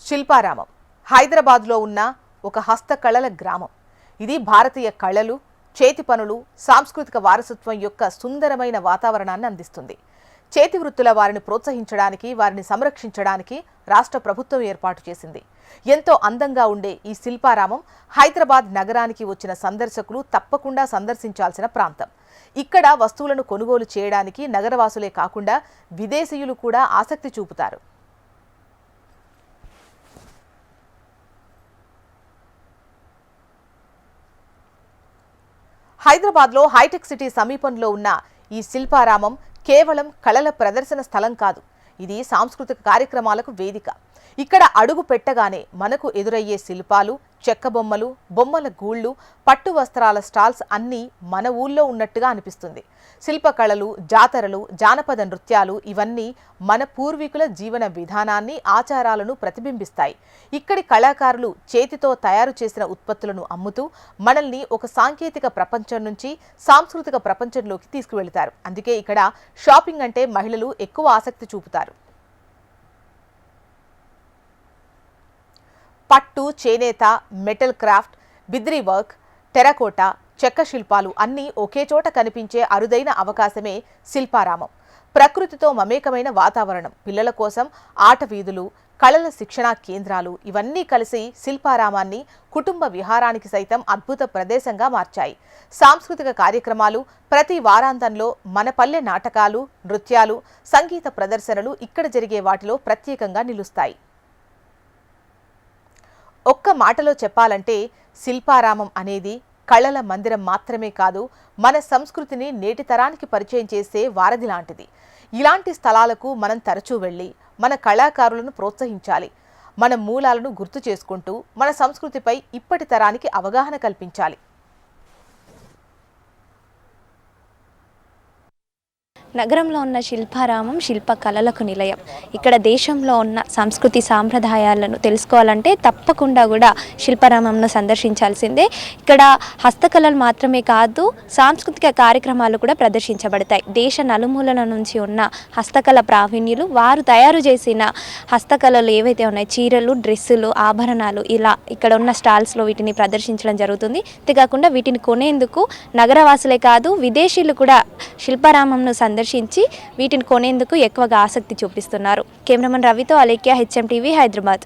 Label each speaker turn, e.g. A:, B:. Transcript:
A: శిల్పారామం హైదరాబాద్లో ఉన్న ఒక హస్తకళల గ్రామం. ఇది భారతీయ కళలు, చేతి పనులు, సాంస్కృతిక వారసత్వం యొక్క సుందరమైన వాతావరణాన్ని అందిస్తుంది. చేతి వృత్తుల వారిని ప్రోత్సహించడానికి, వారిని సంరక్షించడానికి రాష్ట్ర ప్రభుత్వం ఏర్పాటు చేసింది. ఎంతో అందంగా ఉండే ఈ శిల్పారామం హైదరాబాద్ నగరానికి వచ్చిన సందర్శకులు తప్పకుండా సందర్శించాల్సిన ప్రాంతం. ఇక్కడ వస్తువులను కొనుగోలు చేయడానికి నగరవాసులే కాకుండా విదేశీయులు కూడా ఆసక్తి చూపుతారు. హైదరాబాద్లో హైటెక్ సిటీ సమీపంలో ఉన్న ఈ శిల్పారామం కేవలం కళల ప్రదర్శన స్థలం కాదు, ఇది సాంస్కృతిక కార్యక్రమాలకు వేదిక. ఇక్కడ అడుగు పెట్టగానే మనకు ఎదురయ్యే శిల్పాలు, చెక్క బొమ్మలు, బొమ్మల గూళ్ళు, పట్టు వస్త్రాల స్టాల్స్ అన్నీ మన ఊళ్ళో ఉన్నట్టుగా అనిపిస్తుంది. శిల్పకళలు, జాతరలు, జానపద నృత్యాలు ఇవన్నీ మన పూర్వీకుల జీవన విధానాన్ని, ఆచారాలను ప్రతిబింబిస్తాయి. ఇక్కడి కళాకారులు చేతితో తయారు చేసిన ఉత్పత్తులను అమ్ముతూ మనల్ని ఒక సాంకేతిక ప్రపంచం నుంచి సాంస్కృతిక ప్రపంచంలోకి తీసుకువెళతారు. అందుకే ఇక్కడ షాపింగ్ అంటే మహిళలు ఎక్కువ ఆసక్తి చూపుతారు. పట్టు, చేనేత, metal craft, Bidri work, terracotta, చెక్క శిల్పాలు అన్నీ ఒకే చోట కనిపించే అరుదైన అవకాశమే శిల్పారామం. ప్రకృతితో మమేకమైన వాతావరణం, పిల్లల కోసం ఆట వీధులు, కళల శిక్షణా కేంద్రాలు ఇవన్నీ కలిసి శిల్పారామాన్ని కుటుంబ విహారానికి సైతం అద్భుత ప్రదేశంగా మార్చాయి. సాంస్కృతిక కార్యక్రమాలు, ప్రతి వారాంతంలో మన పల్లె నాటకాలు, నృత్యాలు, సంగీత ప్రదర్శనలు ఇక్కడ జరిగే వాటిలో ప్రత్యేకంగా నిలుస్తాయి. ఒక్క మాటలో చెప్పాలంటే శిల్పారామం అనేది కళల మందిరం మాత్రమే కాదు, మన సంస్కృతిని నేటి తరానికి పరిచయం చేసే వారధి లాంటిది. ఇలాంటి స్థలాలకు మనం తరచూ వెళ్ళి మన కళాకారులను ప్రోత్సహించాలి. మన మూలాలను గుర్తు చేసుకుంటూ మన సంస్కృతిపై ఇప్పటి తరానికి అవగాహన కల్పించాలి.
B: నగరంలో ఉన్న శిల్పారామం శిల్ప కళలకు నిలయం. ఇక్కడ దేశంలో ఉన్న సంస్కృతి సాంప్రదాయాలను తెలుసుకోవాలంటే తప్పకుండా కూడా శిల్పారామంను సందర్శించాల్సిందే. ఇక్కడ హస్తకళలు మాత్రమే కాదు, సాంస్కృతిక కార్యక్రమాలు కూడా ప్రదర్శించబడతాయి. దేశ నలుమూలల నుంచి ఉన్న హస్తకళ ప్రావీణ్యులు వారు తయారు చేసిన హస్తకళలు ఏవైతే ఉన్నాయో, చీరలు, డ్రెస్సులు, ఆభరణాలు, ఇలా ఇక్కడ ఉన్న స్టాల్స్లో వీటిని ప్రదర్శించడం జరుగుతుంది. అంతేకాకుండా వీటిని కొనేందుకు నగరవాసులే కాదు, విదేశీయులు కూడా శిల్పారామంను సందర్శించి వీటిని కొనేందుకు ఎక్కువగా ఆసక్తి చూపిస్తున్నారు. కెమెరామన్ రవితో అలేఖ్య, HM టీవీ, హైదరాబాద్.